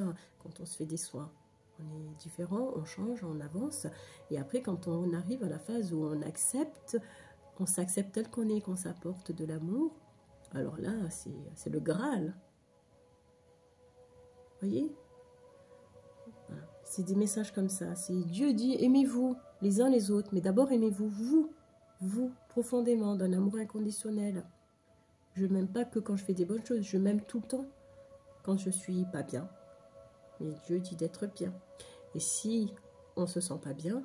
quand on se fait des soins, on est différent, on change, on avance. Et après, quand on arrive à la phase où on s'accepte tel qu'on est, qu'on s'apporte de l'amour, alors là, c'est le Graal. Vous voyez? Voilà. C'est des messages comme ça. C'est Dieu dit, aimez-vous les uns les autres, mais d'abord aimez-vous vous, profondément, d'un amour inconditionnel. Je ne m'aime pas que quand je fais des bonnes choses, je m'aime tout le temps quand je suis pas bien. Mais Dieu dit d'être bien. Et si on ne se sent pas bien,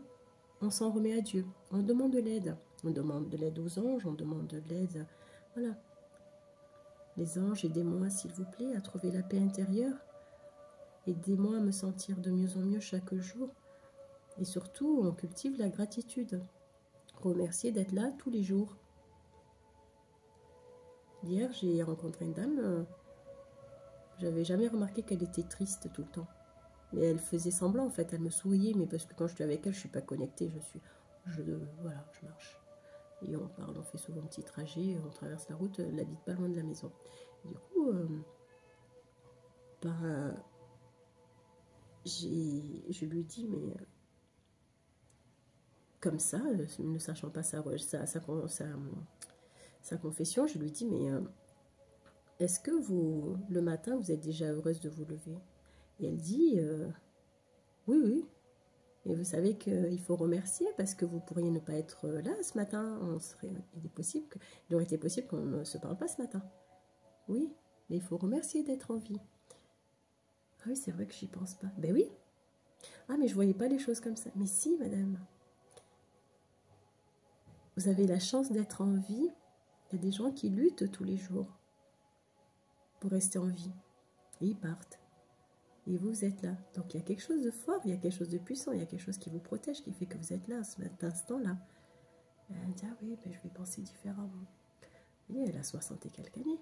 on s'en remet à Dieu. On demande de l'aide. On demande de l'aide aux anges, on demande de l'aide. Voilà. Les anges, aidez-moi, s'il vous plaît, à trouver la paix intérieure. Aidez-moi à me sentir de mieux en mieux chaque jour. Et surtout, on cultive la gratitude. Remercier d'être là tous les jours. Hier, j'ai rencontré une dame, j'avais jamais remarqué qu'elle était triste tout le temps. Mais elle faisait semblant, en fait, elle me souriait, mais parce que quand je suis avec elle, je ne suis pas connectée, voilà, je marche. Et on parle, on fait souvent un petit trajet, on traverse la route, elle habite pas loin de la maison. Et du coup, je lui dis, mais comme ça, ne sachant pas sa confession, je lui dis, mais est-ce que le matin, vous êtes déjà heureuse de vous lever? Et elle dit, oui, oui. Et vous savez qu'il faut remercier parce que vous pourriez ne pas être là ce matin. Il aurait été possible qu'on ne se parle pas ce matin. Oui, mais il faut remercier d'être en vie. Ah oui, c'est vrai que j'y pense pas. Ben oui. Ah, mais je voyais pas les choses comme ça. Mais si, madame. Vous avez la chance d'être en vie. Il y a des gens qui luttent tous les jours pour rester en vie. Et ils partent. Et vous êtes là. Donc il y a quelque chose de fort, il y a quelque chose de puissant, il y a quelque chose qui vous protège, qui fait que vous êtes là à cet instant-là. Elle dit, ah oui, ben, je vais penser différemment. Et elle a 60 et quelques années.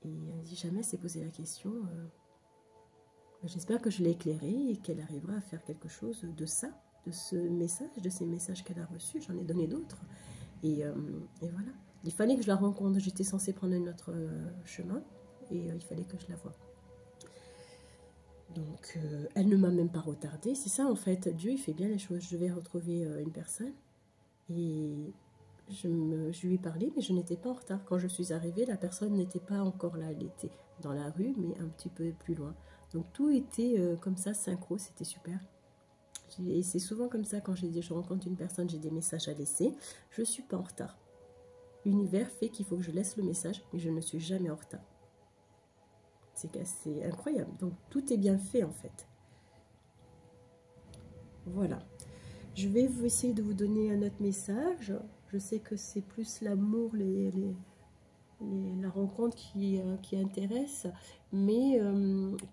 Et elle dit, jamais s'est posé la question. J'espère que je l'ai éclairée et qu'elle arrivera à faire quelque chose de ça, de ce message, de ces messages qu'elle a reçus. J'en ai donné d'autres. Et voilà. Il fallait que je la rencontre. J'étais censée prendre un autre chemin. Et il fallait que je la voie. Donc, elle ne m'a même pas retardée. C'est ça, en fait. Dieu, il fait bien les choses. Je vais retrouver une personne. Et je lui ai parlé, mais je n'étais pas en retard. Quand je suis arrivée, la personne n'était pas encore là. Elle était dans la rue, mais un petit peu plus loin. Donc, tout était comme ça, synchro. C'était super. Et c'est souvent comme ça, quand je rencontre une personne, j'ai des messages à laisser. Je ne suis pas en retard. L'univers fait qu'il faut que je laisse le message, mais je ne suis jamais en retard. C'est incroyable. Donc, tout est bien fait, en fait. Voilà. Je vais essayer de vous donner un autre message. Je sais que c'est plus l'amour, la rencontre qui intéresse, mais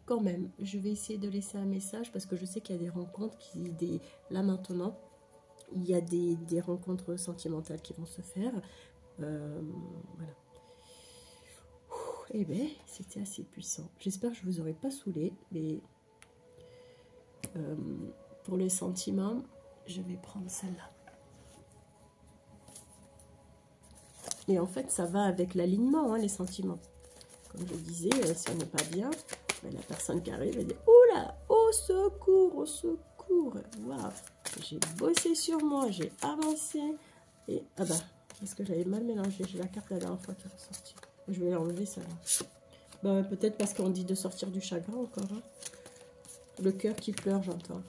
quand même, je vais essayer de laisser un message parce que je sais qu'il y a des rencontres là maintenant, il y a des rencontres sentimentales qui vont se faire. Voilà. Eh bien, c'était assez puissant. J'espère que je ne vous aurai pas saoulé, mais pour les sentiments, je vais prendre celle-là. Et en fait, ça va avec l'alignement, hein, les sentiments. Comme je disais, si on n'est pas bien, ben, la personne qui arrive, elle dit « Oula, au secours, au secours !» Waouh, j'ai bossé sur moi, j'ai avancé. Et, ah bah, parce que j'avais mal mélangé. J'ai la carte la dernière fois qui est ressortie. Je vais l'enlever, ça. Bah, peut-être parce qu'on dit de sortir du chagrin encore. Hein. Le cœur qui pleure, j'entends.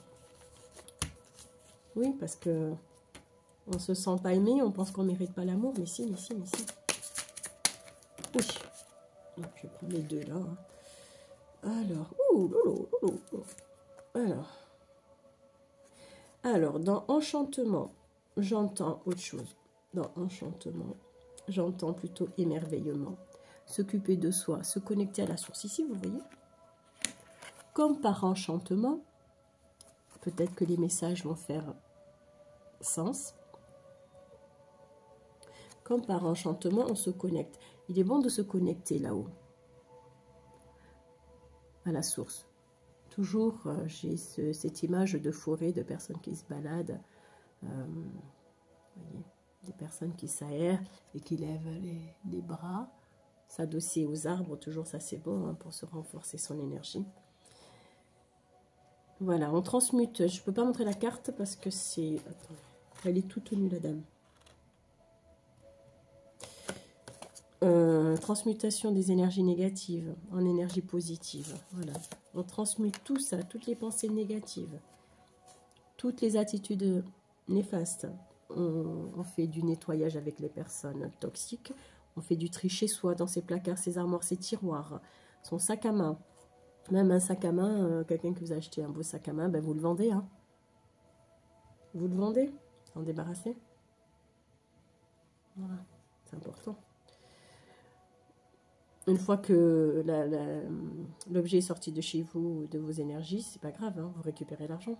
Oui, parce que on se sent pas aimé, on pense qu'on mérite pas l'amour. Mais si, mais si, mais si. Oui. Donc, je prends les deux là. Hein. Alors, alors, dans enchantement, j'entends autre chose. Dans enchantement, j'entends plutôt émerveillement. S'occuper de soi, se connecter à la source. Ici, vous voyez, comme par enchantement, peut-être que les messages vont faire sens. Comme par enchantement, on se connecte. Il est bon de se connecter là-haut, à la source. Toujours, j'ai cette image de forêt, de personnes qui se baladent. Vous voyez, des personnes qui s'aèrent et qui lèvent les bras. S'adosser aux arbres, toujours ça c'est bon hein, pour se renforcer son énergie. Voilà, on transmute. Je ne peux pas montrer la carte parce que c'est... Attends, elle est toute nue la dame. Transmutation des énergies négatives en énergie positive. Voilà, on transmute tout ça, toutes les pensées négatives, toutes les attitudes néfastes. On fait du nettoyage avec les personnes toxiques. On fait du tri chez soi, dans ses placards, ses armoires, ses tiroirs, son sac à main. Même un sac à main, quelqu'un qui vous a acheté un beau sac à main, ben vous le vendez. Hein. Vous le vendez, en débarrasser. Voilà, c'est important. Une fois que l'objet est sorti de chez vous, de vos énergies, c'est pas grave, hein, vous récupérez l'argent.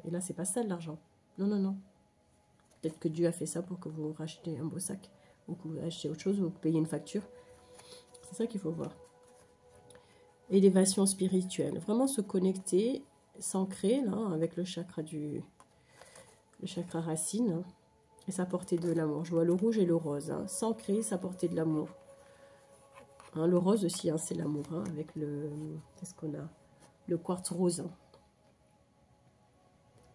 Et là, c'est pas ça l'argent. Non, non, non. Peut-être que Dieu a fait ça pour que vous rachetez un beau sac, ou que vous achetez autre chose, ou que vous payez une facture. C'est ça qu'il faut voir. Élévation spirituelle. Vraiment se connecter, s'ancrer là, avec le chakra racine, hein, et s'apporter de l'amour. Je vois le rouge et le rose. Hein. S'ancrer, s'apporter de l'amour. Hein, le rose aussi, hein, c'est l'amour, hein, avec le... Qu'est-ce qu'on a? Le quartz rose. Hein.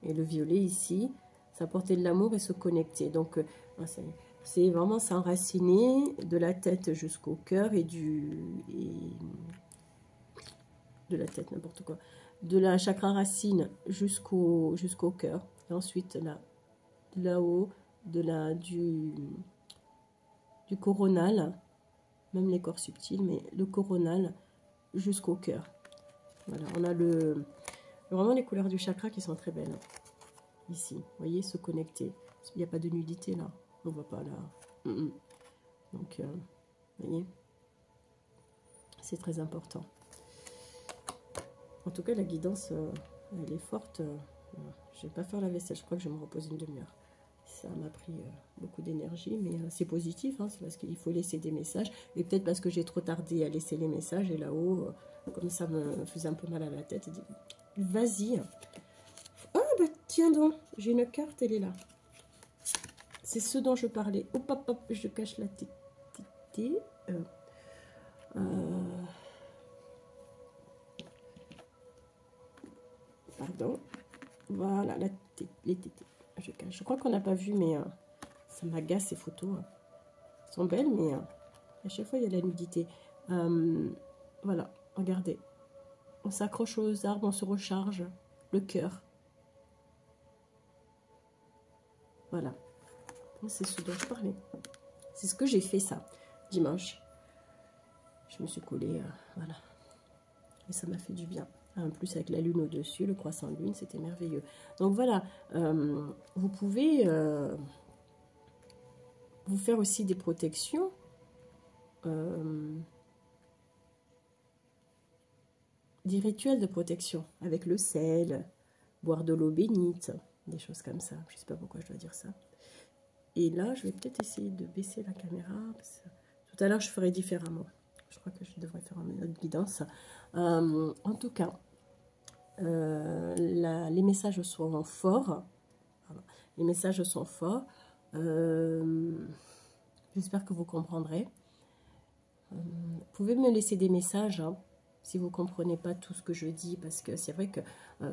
Et le violet ici, s'apporter de l'amour et se connecter. Donc, c'est vraiment s'enraciner de la tête jusqu'au cœur et de la tête, n'importe quoi. De la chakra racine jusqu'au cœur. Et ensuite, là-haut, du coronal, même les corps subtils, mais le coronal jusqu'au cœur. Voilà, on a vraiment les couleurs du chakra qui sont très belles. Ici, vous voyez, se connecter. Il n'y a pas de nudité là. On ne voit pas là. Donc, vous voyez, c'est très important. En tout cas, la guidance, elle est forte. Je ne vais pas faire la vaisselle. Je crois que je vais me reposer une demi-heure. Ça m'a pris beaucoup d'énergie, mais c'est positif. Hein, c'est parce qu'il faut laisser des messages. Et peut-être parce que j'ai trop tardé à laisser les messages. Et là-haut, comme ça me faisait un peu mal à la tête. Vas-y. Ah, bah tiens donc. J'ai une carte, elle est là. C'est ce dont je parlais. Hop, hop, hop. Je cache la tétée. Pardon. Voilà, les tétés. Je cache. Je crois qu'on n'a pas vu, mais ça m'agace ces photos. Elles sont belles, mais à chaque fois, il y a de la nudité. Voilà, regardez. On s'accroche aux arbres, on se recharge. Le cœur. Voilà. C'est ce dont je parlais. C'est ce que j'ai fait, ça, dimanche. Je me suis collée, voilà. Et ça m'a fait du bien. En plus, avec la lune au-dessus, le croissant de lune, c'était merveilleux. Donc voilà, vous pouvez vous faire aussi des protections des rituels de protection avec le sel, boire de l'eau bénite, des choses comme ça. Je ne sais pas pourquoi je dois dire ça. Et là, je vais peut-être essayer de baisser la caméra. Parce que tout à l'heure, je ferai différemment. Je crois que je devrais faire une autre guidance. En tout cas, les messages sont forts. Les messages sont forts. J'espère que vous comprendrez. Vous pouvez me laisser des messages hein, si vous ne comprenez pas tout ce que je dis. Parce que c'est vrai que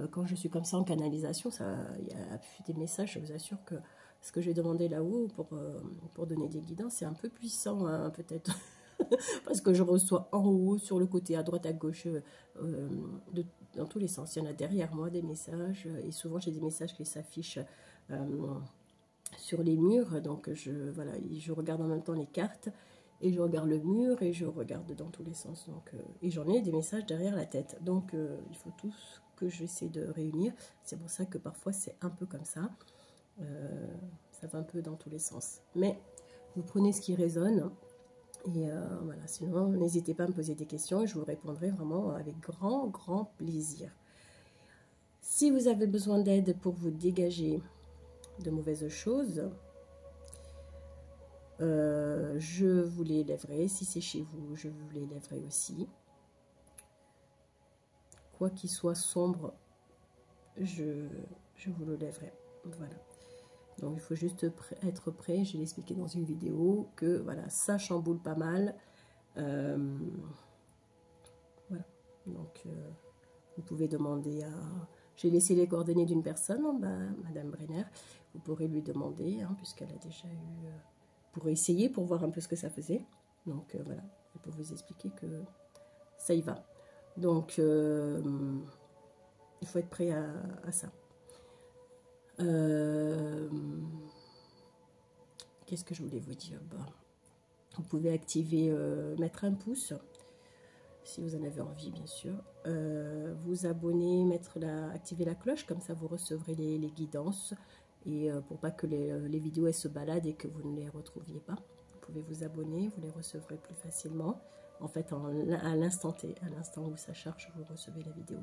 quand je suis comme ça en canalisation, il y a des messages, je vous assure que ce que j'ai demandé là-haut pour donner des guidances, c'est un peu puissant hein, peut-être. Parce que je reçois en haut, sur le côté, à droite, à gauche, dans tous les sens. Il y en a derrière moi des messages. Et souvent, j'ai des messages qui s'affichent sur les murs. Donc, voilà, je regarde en même temps les cartes. Et je regarde le mur et je regarde dans tous les sens. Donc, et j'en ai des messages derrière la tête. Donc, il faut tout ce que j'essaie de réunir. C'est pour ça que parfois, c'est un peu comme ça. Ça va un peu dans tous les sens. Mais vous prenez ce qui résonne. Et voilà, sinon, n'hésitez pas à me poser des questions et je vous répondrai vraiment avec grand, grand plaisir. Si vous avez besoin d'aide pour vous dégager de mauvaises choses, je vous les lèverai. Si c'est chez vous, je vous les lèverai aussi. Quoi qu'il soit sombre, je vous le lèverai. Voilà. Donc, il faut juste être prêt. Je l'ai expliqué dans une vidéo que voilà, ça chamboule pas mal. Voilà. Donc, vous pouvez demander à... J'ai laissé les coordonnées d'une personne, Madame Brenner. Vous pourrez lui demander, hein, puisqu'elle a déjà eu... pour essayer, pour voir un peu ce que ça faisait. Donc, voilà. Et pour vous expliquer que ça y va. Donc, il faut être prêt à ça. Qu'est-ce que je voulais vous dire? Vous pouvez activer, mettre un pouce, si vous en avez envie, bien sûr. Vous abonner, activer la cloche, comme ça vous recevrez les guidances. Et pour pas que les vidéos elles se baladent et que vous ne les retrouviez pas. Vous pouvez vous abonner, vous les recevrez plus facilement. En fait, à l'instant T, à l'instant où ça charge, vous recevez la vidéo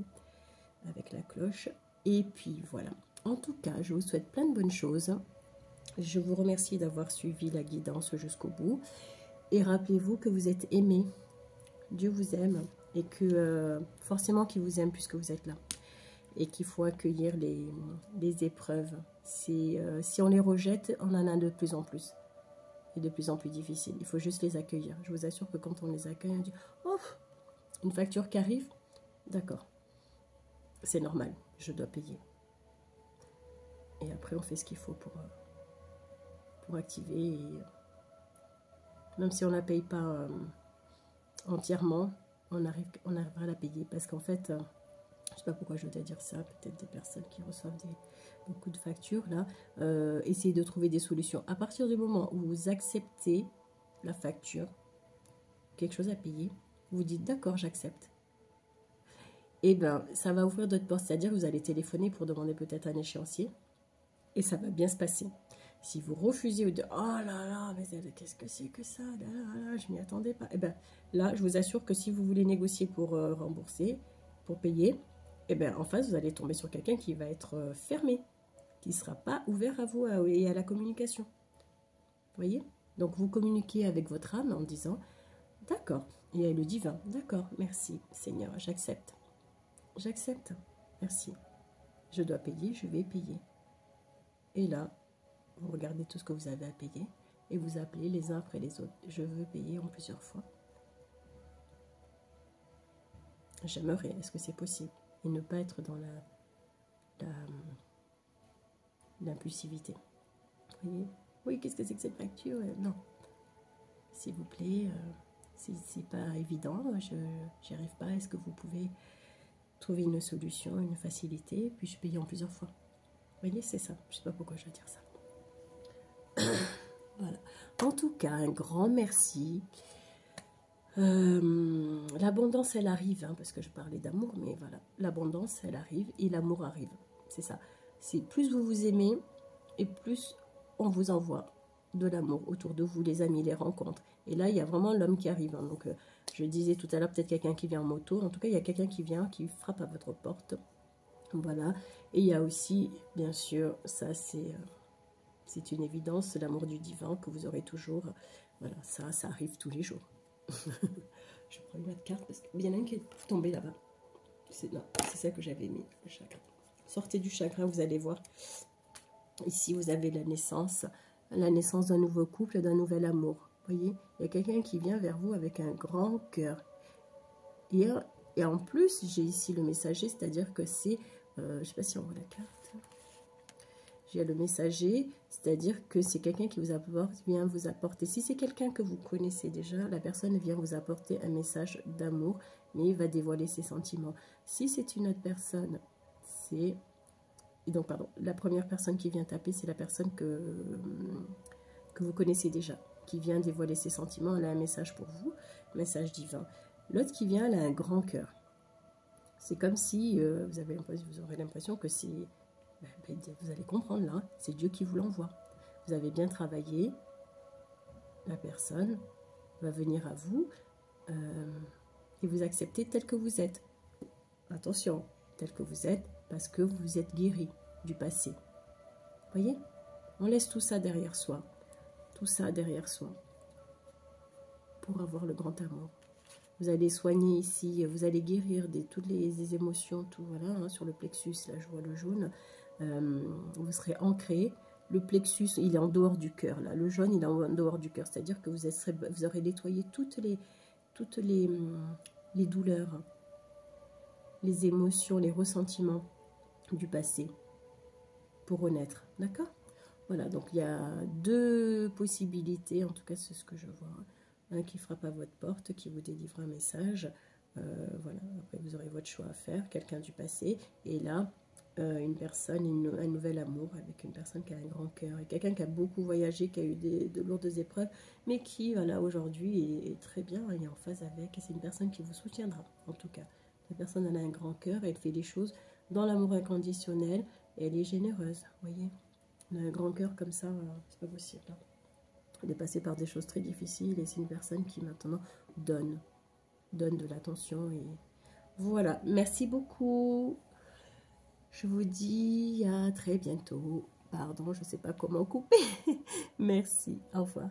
avec la cloche. Et puis voilà. En tout cas, je vous souhaite plein de bonnes choses. Je vous remercie d'avoir suivi la guidance jusqu'au bout. Et rappelez-vous que vous êtes aimé. Dieu vous aime. Et que forcément qu'il vous aime puisque vous êtes là. Et qu'il faut accueillir les épreuves. Si on les rejette, on en a de plus en plus. Et de plus en plus difficile. Il faut juste les accueillir. Je vous assure que quand on les accueille, on dit « Oh, une facture qui arrive. D'accord. C'est normal. Je dois payer. » Et après, on fait ce qu'il faut pour activer. Et, même si on ne la paye pas entièrement, on arrivera à la payer. Parce qu'en fait, je ne sais pas pourquoi je dois dire ça, peut-être des personnes qui reçoivent beaucoup de factures, là, essayez de trouver des solutions. À partir du moment où vous acceptez la facture, quelque chose à payer, vous dites d'accord, j'accepte. Et bien, ça va ouvrir d'autres portes, c'est-à-dire que vous allez téléphoner pour demander peut-être un échéancier. Et ça va bien se passer. Si vous refusez ou de oh là là, mais qu'est-ce que c'est que ça, là, je m'y attendais pas. Et bien là, je vous assure que si vous voulez négocier pour rembourser, pour payer, et bien en face, vous allez tomber sur quelqu'un qui va être fermé, qui ne sera pas ouvert à vous et à la communication. Vous voyez? Donc vous communiquez avec votre âme en disant d'accord, il y a le divin, d'accord, merci Seigneur, j'accepte. J'accepte, merci. Je dois payer, je vais payer. Et là, vous regardez tout ce que vous avez à payer et vous appelez les uns après les autres. Je veux payer en plusieurs fois. J'aimerais, est-ce que c'est possible? Et ne pas être dans l'impulsivité. Vous voyez? Oui, qu'est-ce que c'est que cette facture? Non. S'il vous plaît, c'est pas évident, je n'y arrive pas. Est-ce que vous pouvez trouver une solution, une facilité, puis je paye en plusieurs fois? Vous voyez, c'est ça. Je ne sais pas pourquoi je vais dire ça. Voilà. En tout cas, un grand merci. L'abondance, elle arrive, hein, parce que je parlais d'amour, mais voilà. L'abondance, elle arrive et l'amour arrive. C'est ça. C'est plus vous vous aimez et plus on vous envoie de l'amour autour de vous, les amis, les rencontres. Et là, il y a vraiment l'homme qui arrive. Hein. Donc, je disais tout à l'heure, peut-être quelqu'un qui vient en moto. En tout cas, il y a quelqu'un qui vient, qui frappe à votre porte. Voilà. Et il y a aussi, bien sûr, ça c'est une évidence, l'amour du divin que vous aurez toujours. Voilà, ça arrive tous les jours. Je prends une autre carte parce qu'il y en a une qui est tombée là-bas. C'est celle que j'avais mis, le chagrin. Sortez du chagrin, vous allez voir. Ici, vous avez la naissance d'un nouveau couple, d'un nouvel amour. Vous voyez, il y a quelqu'un qui vient vers vous avec un grand cœur. Et en plus, j'ai ici le messager, c'est-à-dire que c'est... je ne sais pas si on voit la carte. J'ai le messager, c'est-à-dire que c'est quelqu'un qui vient vous apporter. Si c'est quelqu'un que vous connaissez déjà, la personne vient vous apporter un message d'amour, mais il va dévoiler ses sentiments. Si c'est une autre personne, c'est... Et donc, pardon, la première personne qui vient taper, c'est la personne que vous connaissez déjà, qui vient dévoiler ses sentiments. Elle a un message pour vous, message divin. L'autre qui vient, elle a un grand cœur. C'est comme si vous aurez l'impression que c'est... vous allez comprendre là, c'est Dieu qui vous l'envoie. Vous avez bien travaillé, la personne va venir à vous et vous accepter tel que vous êtes. Attention, tel que vous êtes, parce que vous êtes guéri du passé. Voyez, on laisse tout ça derrière soi. Tout ça derrière soi. Pour avoir le grand amour. Vous allez soigner ici, vous allez guérir toutes les émotions, tout, voilà, hein, sur le plexus, là je vois le jaune. Vous serez ancré. Le plexus, il est en dehors du cœur, là. Le jaune, il est en dehors du cœur. C'est-à-dire que vous aurez nettoyé toutes les douleurs, les émotions, les ressentiments du passé pour renaître. D'accord? Voilà, donc il y a deux possibilités, en tout cas c'est ce que je vois. Un qui frappe à votre porte, qui vous délivre un message. Voilà, après vous aurez votre choix à faire, quelqu'un du passé. Et là, une personne, un nouvel amour avec une personne qui a un grand cœur. Et quelqu'un qui a beaucoup voyagé, qui a eu de lourdes épreuves, mais qui, voilà, aujourd'hui est très bien, il est en phase avec. Et c'est une personne qui vous soutiendra, en tout cas. La personne, elle a un grand cœur, elle fait les choses dans l'amour inconditionnel. Et elle est généreuse, vous voyez. On a un grand cœur comme ça, c'est pas possible. Hein. Elle est passée par des choses très difficiles et c'est une personne qui maintenant donne de l'attention. Et voilà, merci beaucoup. Je vous dis à très bientôt. Pardon, je ne sais pas comment couper. Merci, au revoir.